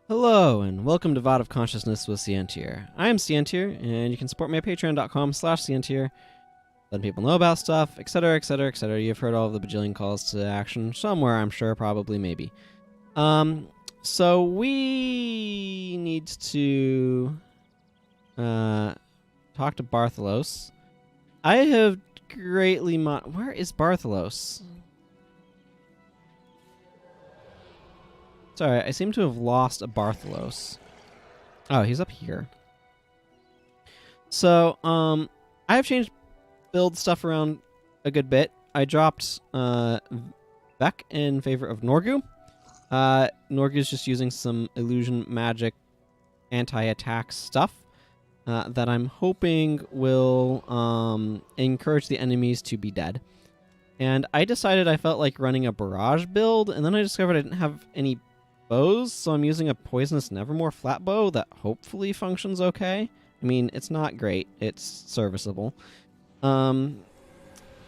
Hello, and welcome to VOD of Consciousness with Sientir. I am Sientir, and you can support me at patreon.com/Sientir, letting people know about stuff, etc., etc., etc. You've heard all of the bajillion calls to action somewhere, I'm sure, probably, maybe. So we need to talk to Bartholos. I have greatly where is Bartholos? Sorry, I seem to have lost a Bartholos. Oh, he's up here. So, I have changed build stuff around a good bit. I dropped Beck in favor of Norgu. Norgu's just using some illusion magic anti-attack stuff that I'm hoping will encourage the enemies to be dead. And I decided I felt like running a Barrage build, and then I discovered I didn't have any bows, so I'm using a Poisonous Nevermore flat bow that hopefully functions okay. I mean, it's not great. It's serviceable.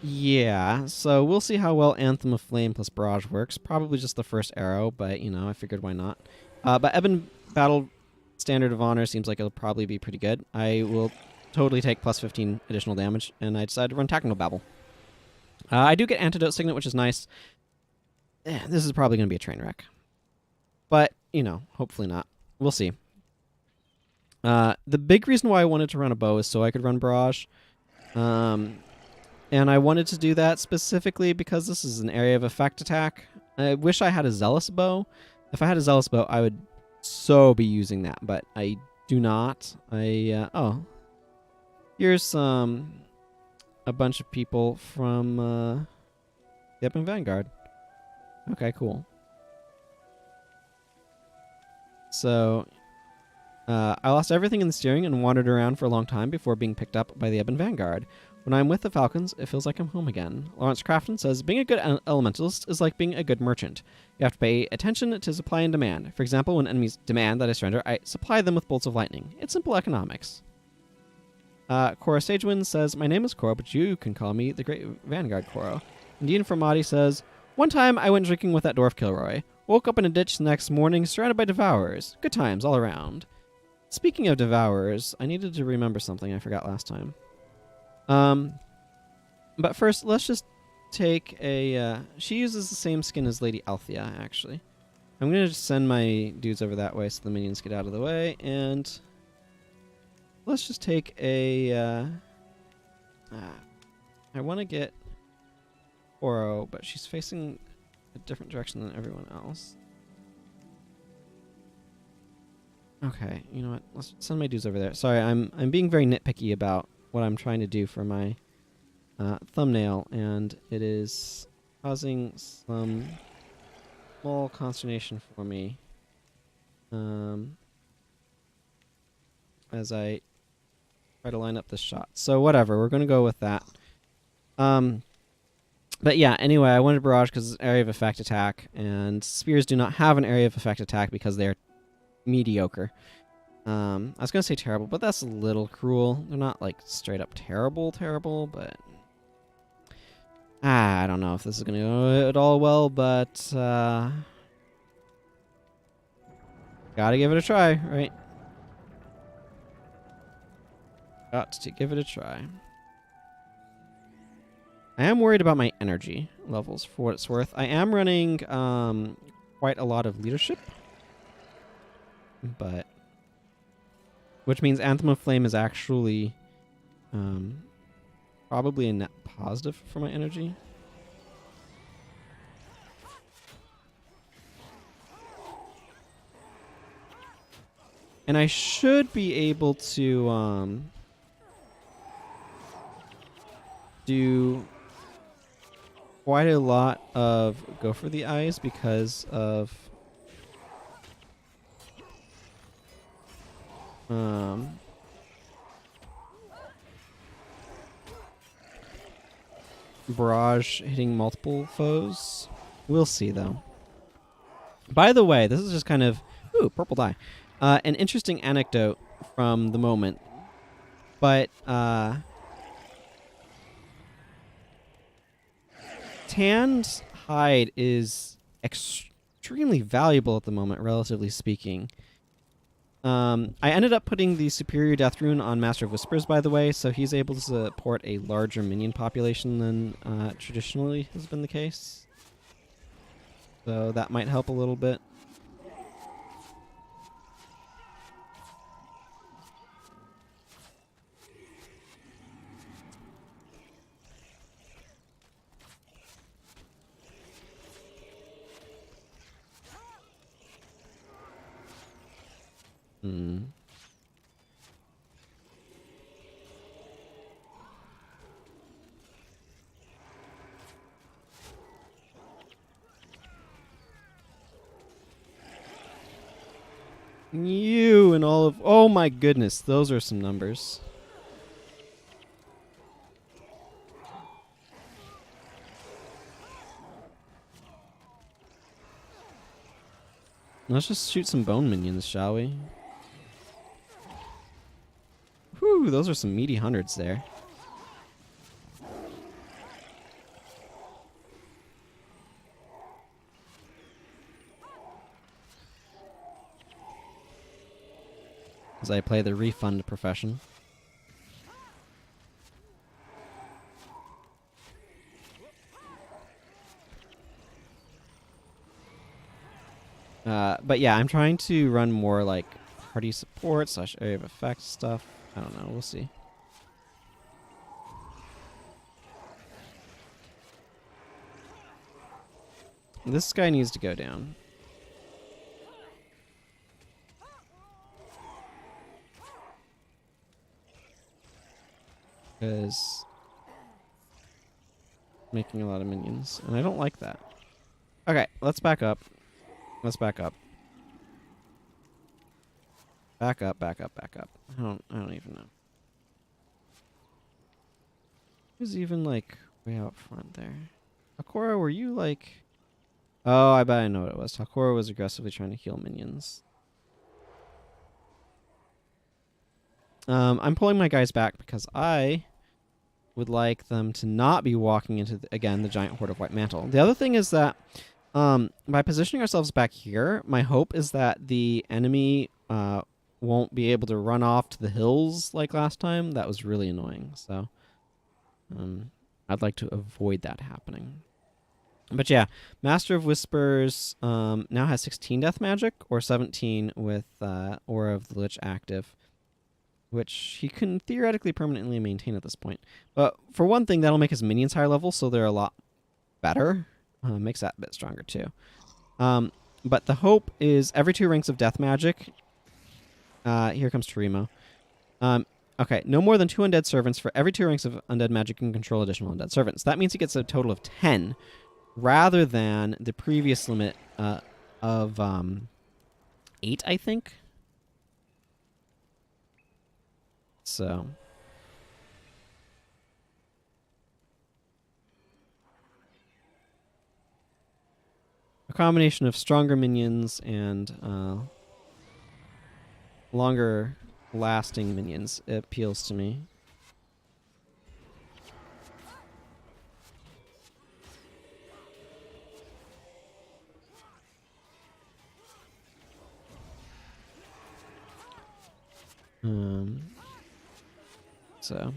Yeah, so we'll see how well Anthem of Flame plus Barrage works. Probably just the first arrow, but, you know, I figured why not. But Ebon Battle Standard of Honor seems like it'll probably be pretty good. I will totally take plus 15 additional damage, and I decided to run Technobabble. I do get Antidote Signet, which is nice. This is probably going to be a train wreck. But, you know, hopefully not. We'll see. The big reason why I wanted to run a bow is so I could run Barrage. And I wanted to do that specifically because this is an area of effect attack. I wish I had a Zealous bow. If I had a Zealous bow, I would so be using that, but I do not. Oh. Here's a bunch of people from the Up in Vanguard. Okay, cool. So, I lost everything in the steering and wandered around for a long time before being picked up by the Ebon Vanguard. When I'm with the Falcons, it feels like I'm home again. Lawrence Crafton says, being a good elementalist is like being a good merchant. You have to pay attention to supply and demand. For example, when enemies demand that I surrender, I supply them with bolts of lightning. It's simple economics. Cora Sagewind says, my name is Cora, but you can call me the Great Vanguard Coro. And Dean Formati says, one time I went drinking with that dwarf Kilroy. Woke up in a ditch the next morning, surrounded by devourers. Good times all around. Speaking of devourers, I needed to remember something I forgot last time. But first, let's just take a... she uses the same skin as Lady Althea, actually. I'm going to just send my dudes over that way so the minions get out of the way, and... let's just take a... I want to get Oro, but she's facing a different direction than everyone else. Okay, you know what? Let's send my dudes over there. Sorry, I'm being very nitpicky about what I'm trying to do for my thumbnail, and it is causing some small consternation for me as I try to line up this shot. So whatever, we're going to go with that. But yeah, anyway, I wanted Barrage because it's area of effect attack, and Spears do not have an area of effect attack because they're mediocre. I was going to say terrible, but that's a little cruel. They're not, like, straight up terrible, but... I don't know if this is going to go at all well, but... gotta give it a try, right? Got to give it a try. I am worried about my energy levels, for what it's worth. I am running quite a lot of leadership, but which means Anthem of Flame is actually probably a net positive for my energy. And I should be able to do quite a lot of go for the eyes because of Barrage hitting multiple foes. We'll see, though. By the way, this is just kind of... ooh, purple dye. An interesting anecdote from the moment. But, tanned hide is extremely valuable at the moment, relatively speaking. I ended up putting the Superior Death Rune on Master of Whispers, by the way, so he's able to support a larger minion population than traditionally has been the case. So that might help a little bit. You and all of... Oh my goodness, those are some numbers. Let's just shoot some bone minions, shall we? Whew, those are some meaty hundreds there. As I play the refund profession. But yeah, I'm trying to run more like party support / area of effect stuff. I don't know, we'll see. This guy needs to go down. Because making a lot of minions, and I don't like that. Okay, let's back up. Let's back up. Back up, back up, back up. I don't even know. Who's even like way out front there? Hakora, were you like... Oh, I bet I know what it was. Hakora was aggressively trying to heal minions. I'm pulling my guys back because I would like them to not be walking into, again, the giant horde of White Mantle. The other thing is that by positioning ourselves back here, my hope is that the enemy won't be able to run off to the hills like last time. That was really annoying. So I'd like to avoid that happening. But yeah, Master of Whispers now has 16 death magic, or 17 with Aura of the Lich active, which he can theoretically permanently maintain at this point. But for one thing, that'll make his minions higher level, so they're a lot better. Makes that a bit stronger too. But the hope is every 2 ranks of death magic. Here comes Torimo. Okay, no more than 2 undead servants for every 2 ranks of undead magic can control additional undead servants. That means he gets a total of 10, rather than the previous limit of 8, I think. So... a combination of stronger minions and longer lasting minions appeals to me. So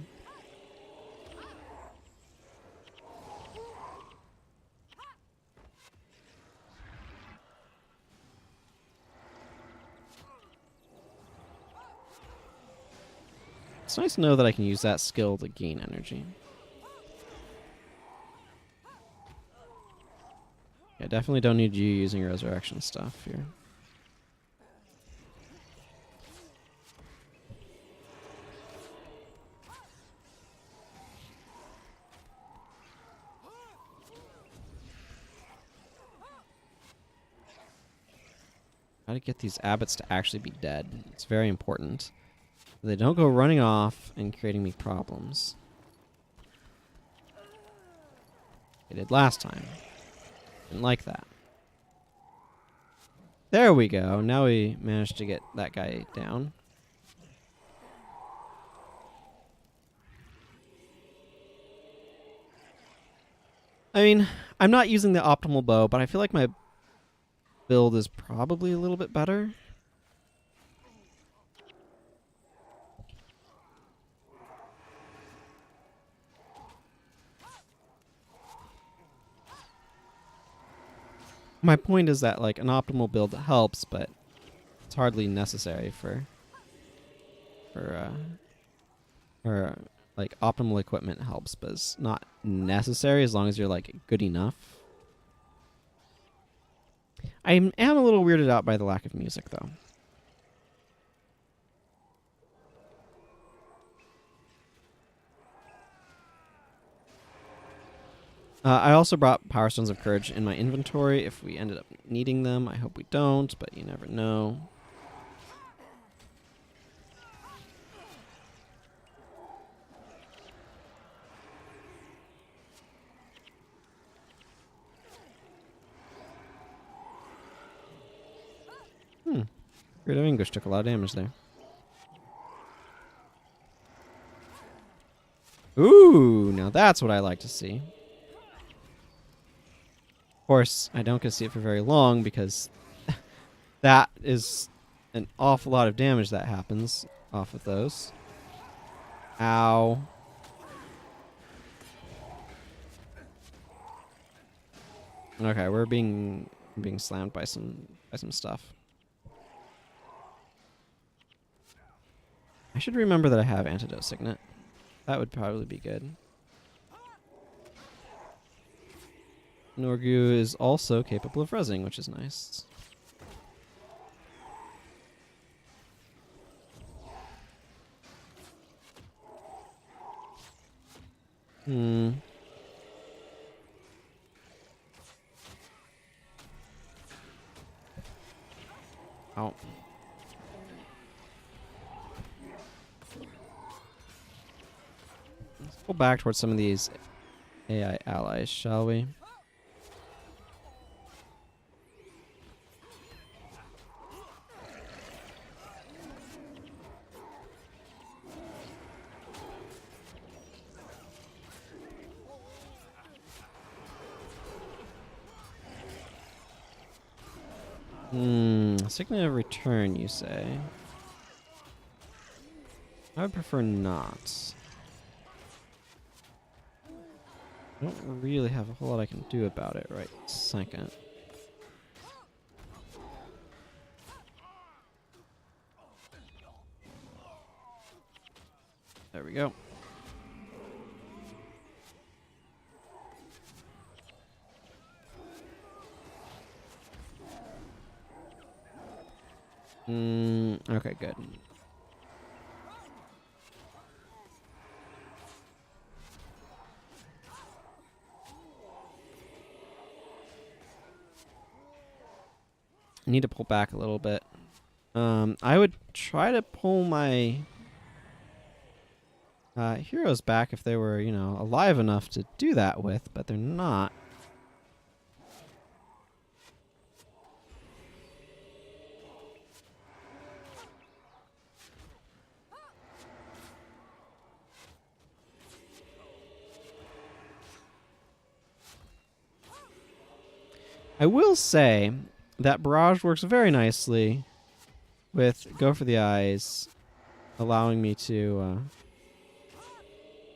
it's nice to know that I can use that skill to gain energy. Yeah, definitely don't need you using resurrection stuff here. How to get these abbots to actually be dead. It's very important. They don't go running off and creating me problems. They did last time. Didn't like that. There we go. Now we managed to get that guy down. I mean, I'm not using the optimal bow, but I feel like my build is probably a little bit better. My point is that like an optimal build helps, but it's hardly necessary for like optimal equipment helps, but it's not necessary as long as you're like good enough. I am a little weirded out by the lack of music though. I also brought Power Stones of Courage in my inventory if we ended up needing them. I hope we don't, but you never know. Spirit of Anguish took a lot of damage there. Ooh, now that's what I like to see. Of course, I don't get to see it for very long because that is an awful lot of damage that happens off of those. Ow. Okay, we're being slammed by some stuff. I should remember that I have Antidote Signet. That would probably be good. Norgu is also capable of rezzing, which is nice. Ow. Let's go back towards some of these AI allies, shall we? Signet of Return, you say? I would prefer not. I don't really have a whole lot I can do about it right this second. There we go. Okay, good. I need to pull back a little bit. I would try to pull my heroes back if they were, you know, alive enough to do that with, but they're not. I will say that Barrage works very nicely with Go for the Eyes, allowing me to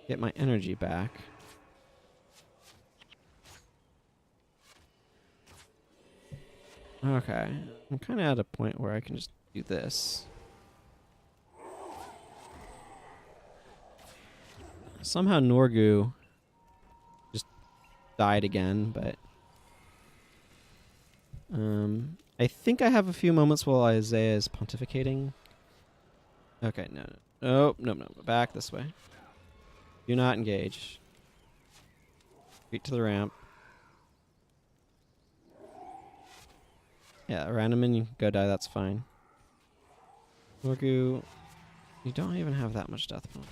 get my energy back. Okay, I'm kind of at a point where I can just do this. Somehow Norgu just died again, but I think I have a few moments while Isaiah is pontificating. Okay, no, back this way. Do not engage. Retreat to the ramp. Yeah, random you can go die, that's fine. Norgu, you don't even have that much death point.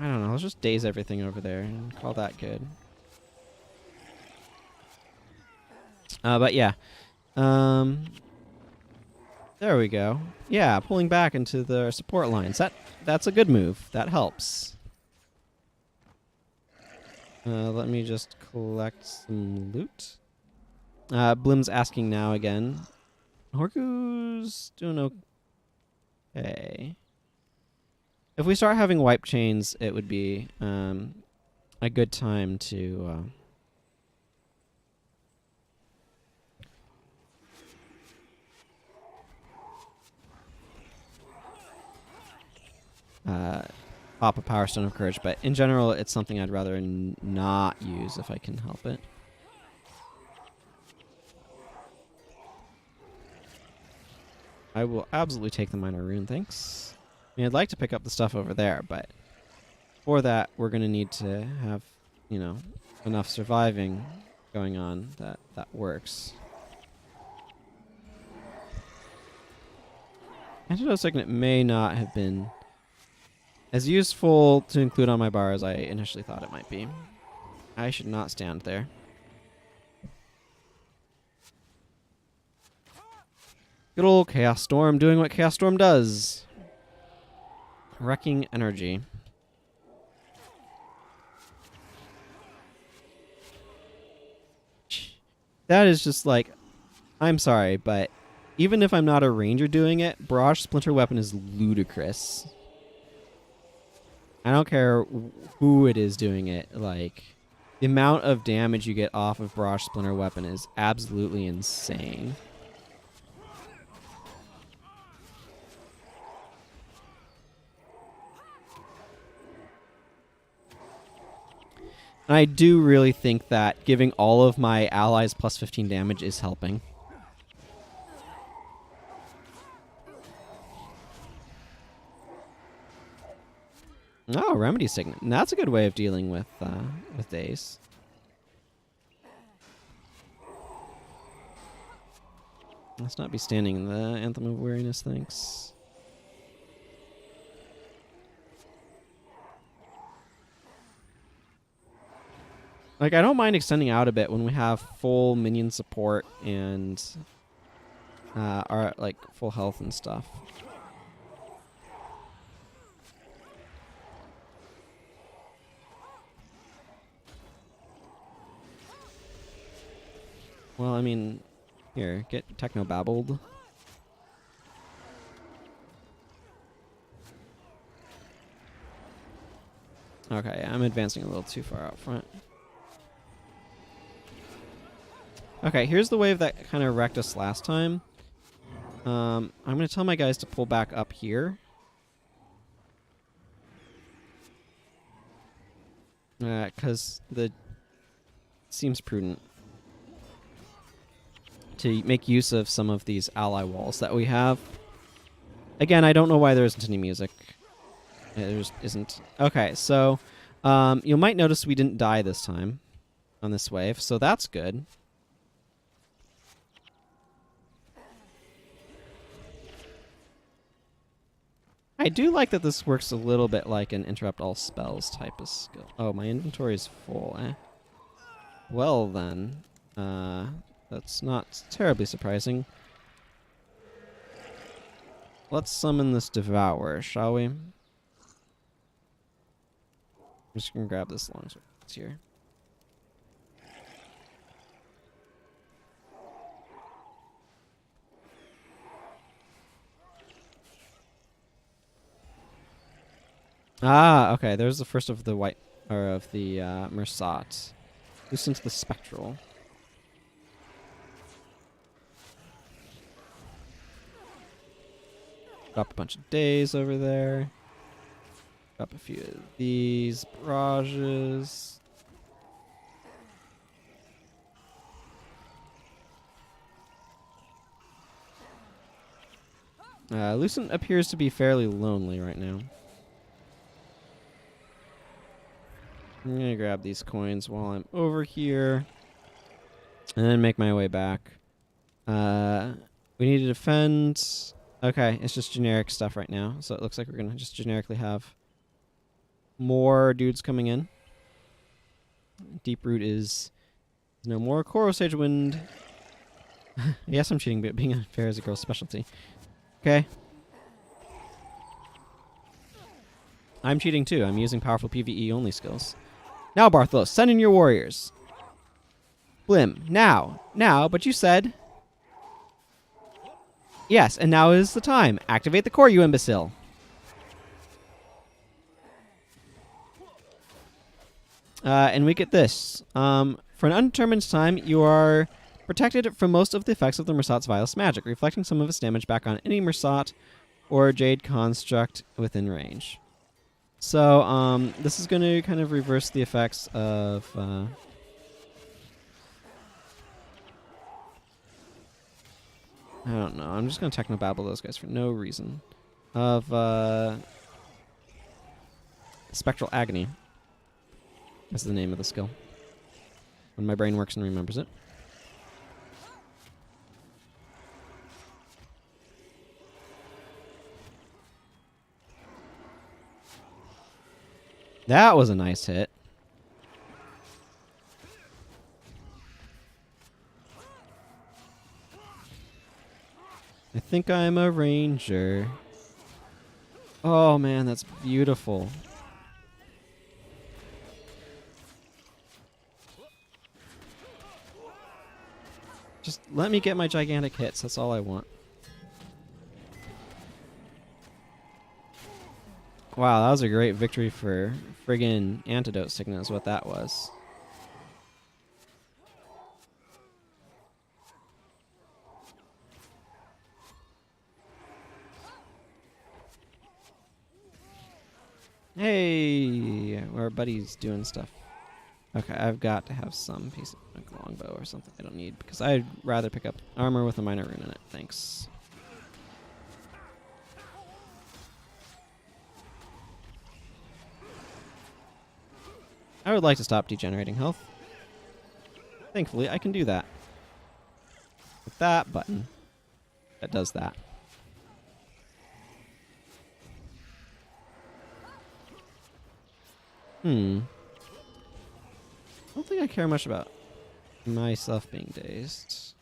I don't know, let's just daze everything over there and call that good. But yeah. There we go. Yeah, pulling back into the support lines. That's a good move. That helps. Let me just collect some loot. Blim's asking now again. Horku's doing okay. If we start having wipe chains, it would be a good time to... pop a Power Stone of Courage, but in general, it's something I'd rather not use if I can help it. I will absolutely take the Minor Rune, thanks. I mean, I'd like to pick up the stuff over there, but for that, we're going to need to have, you know, enough surviving going on that works. Antidote Signet may not have been as useful to include on my bar as I initially thought it might be. I should not stand there. Good old Chaos Storm doing what Chaos Storm does. Wrecking energy. That is just like... I'm sorry, but even if I'm not a ranger doing it, Barrage Splinter Weapon is ludicrous. I don't care who it is doing it. Like, the amount of damage you get off of Barrage Splinter Weapon is absolutely insane. And I do really think that giving all of my allies plus 15 damage is helping. Oh, Remedy Signet. That's a good way of dealing with days. Let's not be standing in the Anthem of Weariness, thanks. Like, I don't mind extending out a bit when we have full minion support and our like full health and stuff. Well, I mean, here, get techno-babbled. Okay, I'm advancing a little too far out front. Okay, here's the wave that kind of wrecked us last time. I'm going to tell my guys to pull back up here. Because it seems prudent to make use of some of these ally walls that we have. Again, I don't know why there isn't any music. There isn't. Okay, so you might notice we didn't die this time on this wave, so that's good. I do like that this works a little bit like an interrupt all spells type of skill. Oh, my inventory is full, eh? Well then, that's not terribly surprising. Let's summon this Devourer, shall we? I'm just gonna grab this longsword. It's here. Ah, okay. There's the first of the white, or of the Mersat. Listen to the Spectral. Drop a bunch of days over there. Drop a few of these barrages. Lucent appears to be fairly lonely right now. I'm going to grab these coins while I'm over here. And then make my way back. We need to defend. Okay, it's just generic stuff right now. So it looks like we're going to just generically have more dudes coming in. Deeproot is no more. Coral Sage Wind. Yes, I'm cheating, but being unfair is a girl's specialty. Okay. I'm cheating too. I'm using powerful PvE only skills. Now, Barthlos, send in your warriors. Blim, now. Now, but you said... Yes, and now is the time. Activate the core, you imbecile. And we get this. For an undetermined time, you are protected from most of the effects of the Mersat's vilest magic, reflecting some of its damage back on any Mersat or Jade construct within range. So, this is going to kind of reverse the effects of... I don't know. I'm just going to technobabble those guys for no reason. Of Spectral Agony. That's the name of the skill. When my brain works and remembers it. That was a nice hit. I think I'm a ranger. Oh man, that's beautiful. Just let me get my gigantic hits. That's all I want. Wow, that was a great victory for friggin' Antidote Signa is what that was. Hey, our buddy's doing stuff. Okay, I've got to have some piece of like longbow or something I don't need because I'd rather pick up armor with a minor rune in it. Thanks. I would like to stop degenerating health. Thankfully, I can do that. With that button. That does that. I don't think I care much about myself being dazed.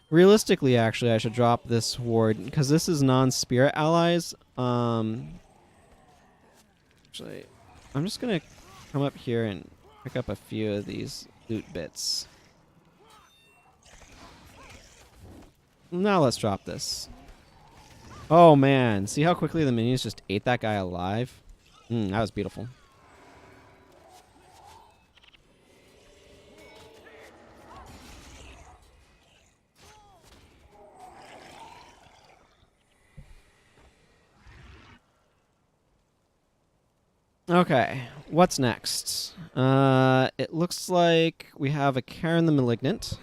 Realistically, actually, I should drop this ward because this is non-spirit allies. Actually, I'm just gonna come up here and pick up a few of these loot bits. Now let's drop this. Oh man, see how quickly the minions just ate that guy alive? That was beautiful. Okay, what's next? It looks like we have a Karen the Malignant.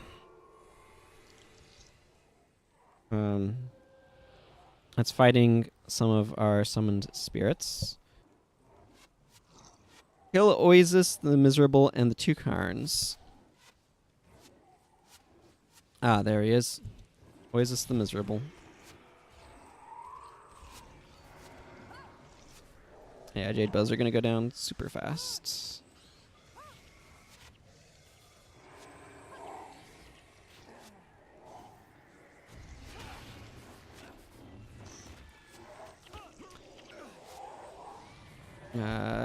That's fighting some of our summoned spirits. Kill Oasis the Miserable and the two Karns. Ah, there he is. Oasis the Miserable. Yeah, Jade Bows are gonna go down super fast.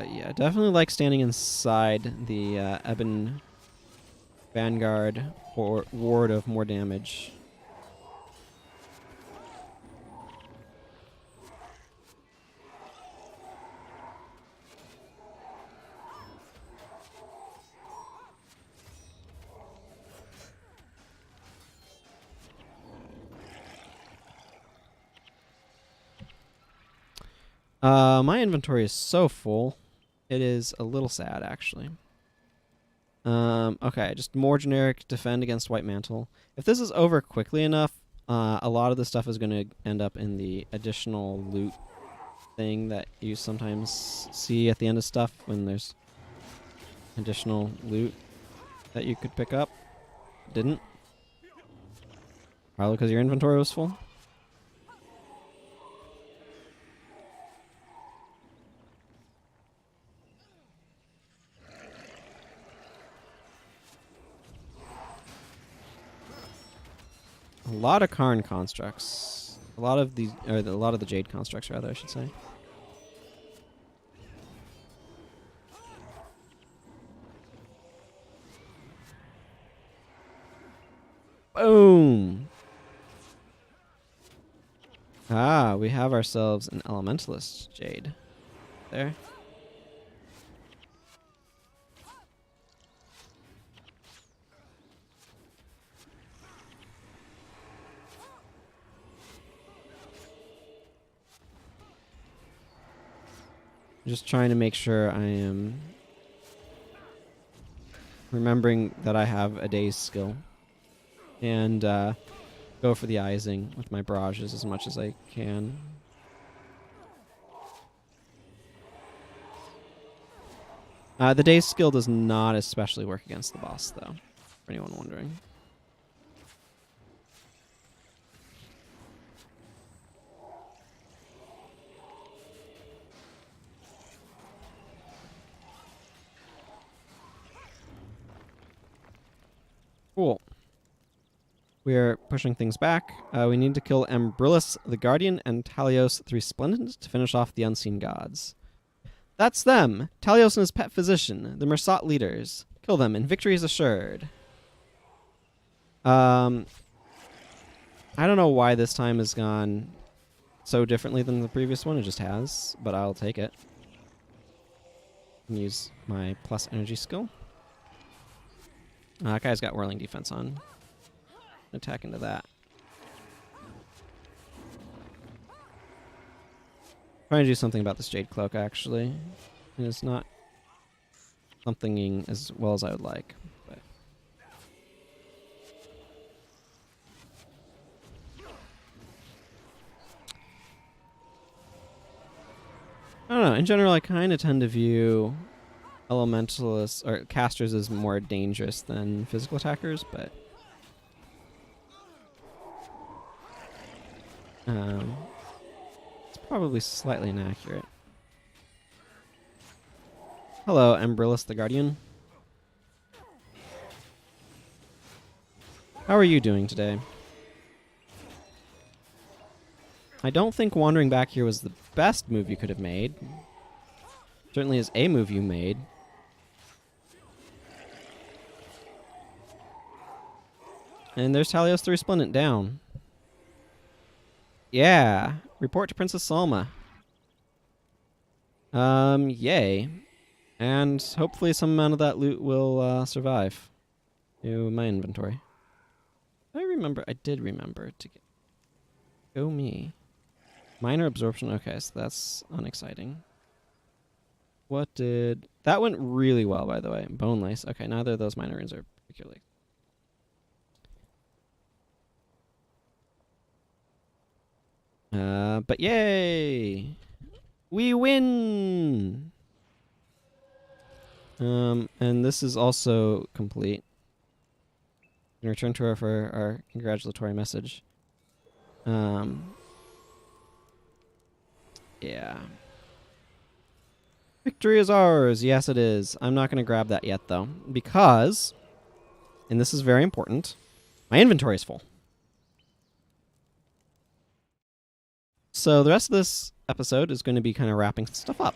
Yeah, definitely like standing inside the Ebon Vanguard or ward of more damage. My inventory is so full. It is a little sad, actually. Okay, just more generic defend against White Mantle. If this is over quickly enough, a lot of the stuff is going to end up in the additional loot thing that you sometimes see at the end of stuff when there's additional loot that you could pick up. Didn't? Probably because your inventory was full. A lot of Karn constructs. A lot of these, or a lot of the Jade constructs, rather, I should say. Boom! Ah, we have ourselves an Elementalist Jade. There. Just trying to make sure I am remembering that I have a day's skill. And go for the Izing with my barrages as much as I can. The day's skill does not especially work against the boss, though, for anyone wondering. Cool. We're pushing things back. We need to kill Ambrillus the Guardian and Talios 3 Splendid to finish off the Unseen Gods. That's them! Talios and his pet physician, the Mersat leaders. Kill them, and victory is assured. I don't know why this time has gone so differently than the previous one. It just has, but I'll take it. Use my plus energy skill. That guy's got whirling defense on. Attack into that. Trying to do something about this Jade Cloak, actually. And it's not something as well as I would like. But I don't know. In general, I kind of tend to view elementalists or casters as more dangerous than physical attackers, but it's probably slightly inaccurate. Hello, Ambrillus the Guardian. How are you doing today? I don't think wandering back here was the best move you could have made. Certainly is a move you made. And there's Talios the Resplendent down. Yeah. Report to Princess Salma. Yay. And hopefully some amount of that loot will survive to my inventory. I did remember to get... Go me. Minor absorption. Okay, so that's unexciting. What did... That went really well, by the way. Bone lace. Okay, neither of those minor runes are particularly... But yay! We win! And this is also complete. We can return to her for our congratulatory message. Yeah. Victory is ours! Yes, it is. I'm not going to grab that yet, though, because, and this is very important, my inventory is full. So the rest of this episode is going to be kind of wrapping stuff up.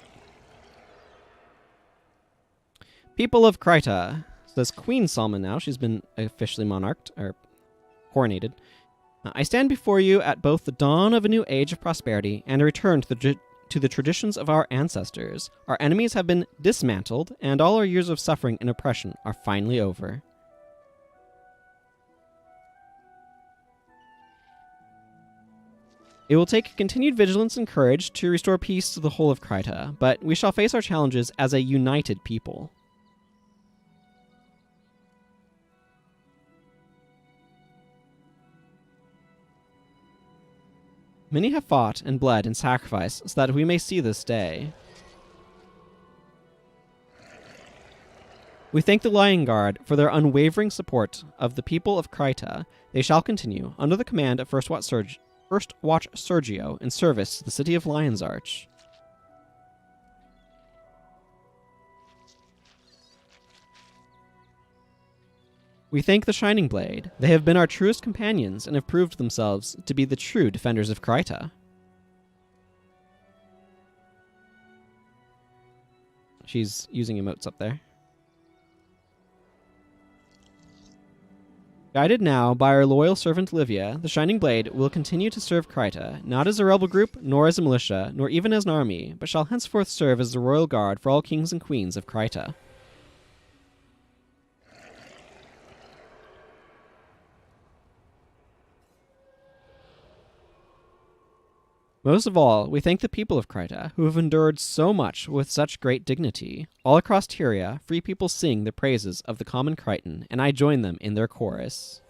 People of Kryta. Says Queen Salma now. She's been officially monarched, or coronated. I stand before you at both the dawn of a new age of prosperity and a return to the traditions of our ancestors. Our enemies have been dismantled, and all our years of suffering and oppression are finally over. It will take continued vigilance and courage to restore peace to the whole of Kryta, but we shall face our challenges as a united people. Many have fought and bled and sacrificed so that we may see this day. We thank the Lion Guard for their unwavering support of the people of Kryta. They shall continue, under the command of First Watch Sergio, in service to the city of Lion's Arch. We thank the Shining Blade. They have been our truest companions and have proved themselves to be the true defenders of Kryta. She's using emotes up there. Guided now by our loyal servant Livia, the Shining Blade will continue to serve Kryta, not as a rebel group, nor as a militia, nor even as an army, but shall henceforth serve as the royal guard for all kings and queens of Kryta. Most of all, we thank the people of Kryta, who have endured so much with such great dignity. All across Tyria, free people sing the praises of the common Krytan, and I join them in their chorus.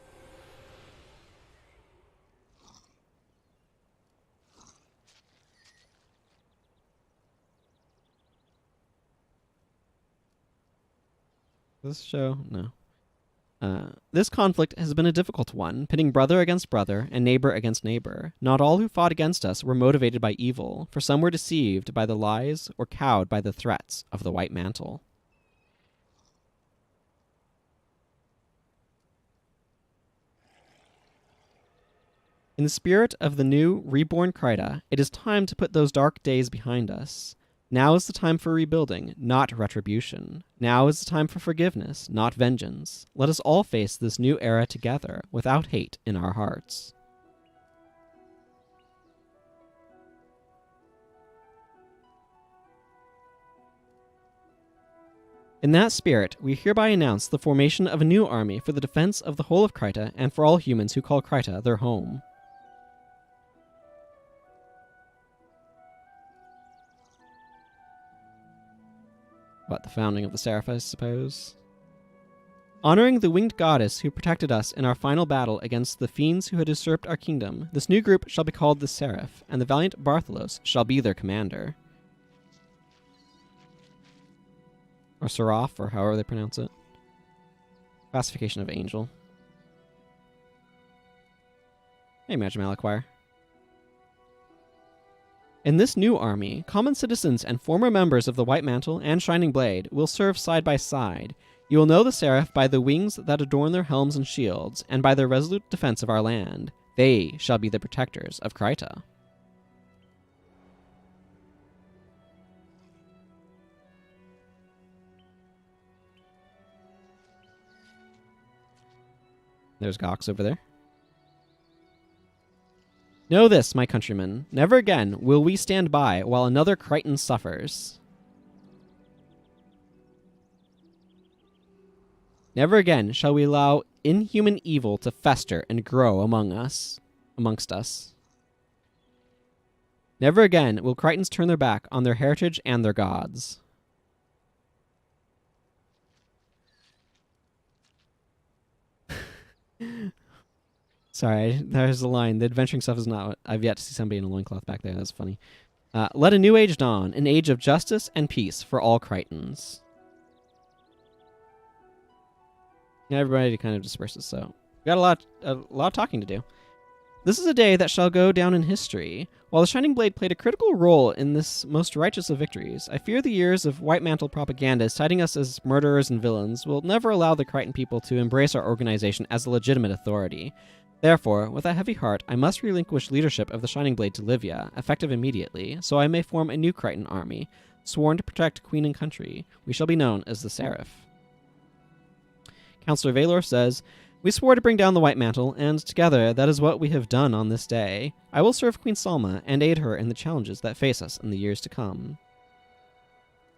This show? No. This conflict has been a difficult one, pitting brother against brother and neighbor against neighbor. Not all who fought against us were motivated by evil, for some were deceived by the lies or cowed by the threats of the White Mantle. In the spirit of the new, reborn Kryta, it is time to put those dark days behind us. Now is the time for rebuilding, not retribution. Now is the time for forgiveness, not vengeance. Let us all face this new era together, without hate in our hearts. In that spirit, we hereby announce the formation of a new army for the defense of the whole of Kryta and for all humans who call Kryta their home. What, the founding of the Seraph, I suppose? Honoring the winged goddess who protected us in our final battle against the fiends who had usurped our kingdom, this new group shall be called the Seraph, and the valiant Bartholos shall be their commander. Or Seraph, or however they pronounce it. Classification of angel. Hey, Magic Malachoir. In this new army, common citizens and former members of the White Mantle and Shining Blade will serve side by side. You will know the Seraph by the wings that adorn their helms and shields, and by their resolute defense of our land. They shall be the protectors of Kryta. There's Gox over there. Know this, my countrymen, never again will we stand by while another Krytan suffers. Never again shall we allow inhuman evil to fester and grow amongst us. Never again will Krytans turn their back on their heritage and their gods. Sorry, there's a line. The adventuring stuff is not what I've yet to see somebody in a loincloth back there. That's funny. Let a new age dawn, an age of justice and peace for all Krytans. Everybody kind of disperses, so we got a lot of talking to do. This is a day that shall go down in history. While the Shining Blade played a critical role in this most righteous of victories, I fear the years of White Mantle propaganda citing us as murderers and villains will never allow the Krytan people to embrace our organization as a legitimate authority. Therefore, with a heavy heart, I must relinquish leadership of the Shining Blade to Livia, effective immediately, so I may form a new Krytan army, sworn to protect Queen and country. We shall be known as the Seraph. Councillor Valor says, we swore to bring down the White Mantle, and together that is what we have done on this day. I will serve Queen Salma and aid her in the challenges that face us in the years to come.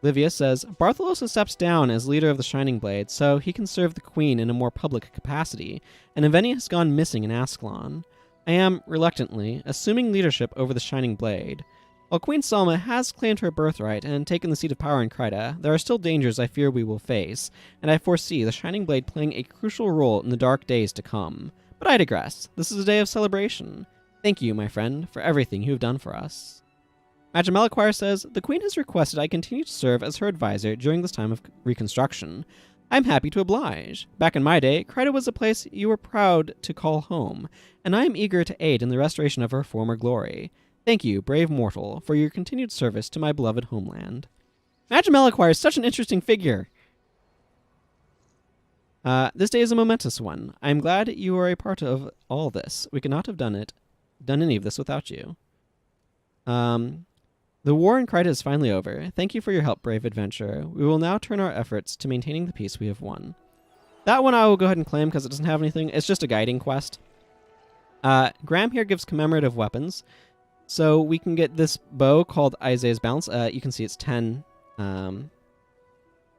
Livia says, Bartholos has stepped down as leader of the Shining Blade, so he can serve the Queen in a more public capacity, and Aveni has gone missing in Ascalon. I am, reluctantly, assuming leadership over the Shining Blade. While Queen Salma has claimed her birthright and taken the seat of power in Kryta, there are still dangers I fear we will face, and I foresee the Shining Blade playing a crucial role in the dark days to come. But I digress. This is a day of celebration. Thank you, my friend, for everything you have done for us. Magic Malachoir says, the Queen has requested I continue to serve as her advisor during this time of reconstruction. I'm happy to oblige. Back in my day, Kryta was a place you were proud to call home, and I am eager to aid in the restoration of her former glory. Thank you, brave mortal, for your continued service to my beloved homeland. Magic Malachoir is such an interesting figure. This day is a momentous one. I am glad you are a part of all this. We could not have done any of this without you. The war in Krita is finally over. Thank you for your help, brave adventurer. We will now turn our efforts to maintaining the peace we have won. That one I will go ahead and claim because it doesn't have anything. It's just a guiding quest. Graham here gives commemorative weapons. So we can get this bow called Isaiah's Balance. You can see it's 10. To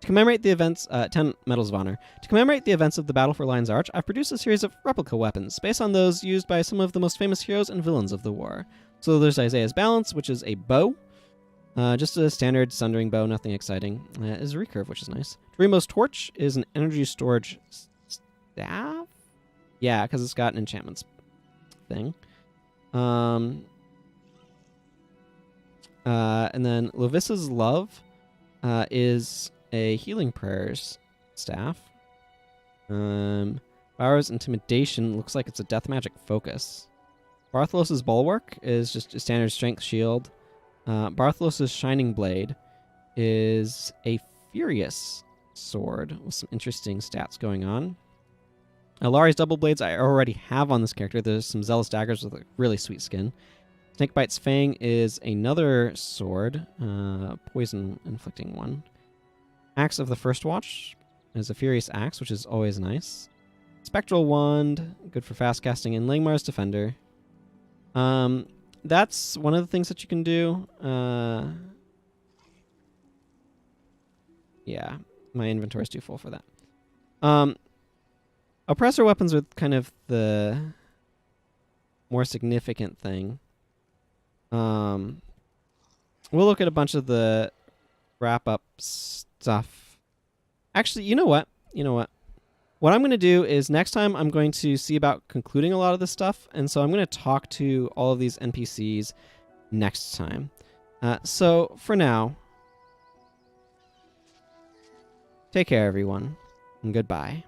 commemorate the events, 10 Medals of Honor. To commemorate the events of the Battle for Lion's Arch, I've produced a series of replica weapons based on those used by some of the most famous heroes and villains of the war. So there's Isaiah's Balance, which is a bow. Just a standard sundering bow, nothing exciting. Is a recurve, which is nice. Dorimo's Torch is an energy storage staff? Yeah, because it's got an enchantments thing. And then Lovissa's Love is a healing prayers staff. Bauer's Intimidation looks like it's a death magic focus. Bartholos's Bulwark is just a standard strength shield. Bartholos's Shining Blade is a Furious sword with some interesting stats going on. Alari's Double Blades I already have on this character. There's some Zealous Daggers with a really sweet skin. Snakebite's Fang is another sword, poison inflicting one. Axe of the First Watch is a Furious Axe, which is always nice. Spectral Wand, good for fast casting, and Langmar's Defender. That's one of the things that you can do. Yeah, my inventory is too full for that. Oppressor weapons are kind of the more significant thing. We'll look at a bunch of the wrap-up stuff. Actually, you know what? What I'm going to do is next time I'm going to see about concluding a lot of this stuff, and so I'm going to talk to all of these NPCs next time. So for now, take care, everyone, and goodbye.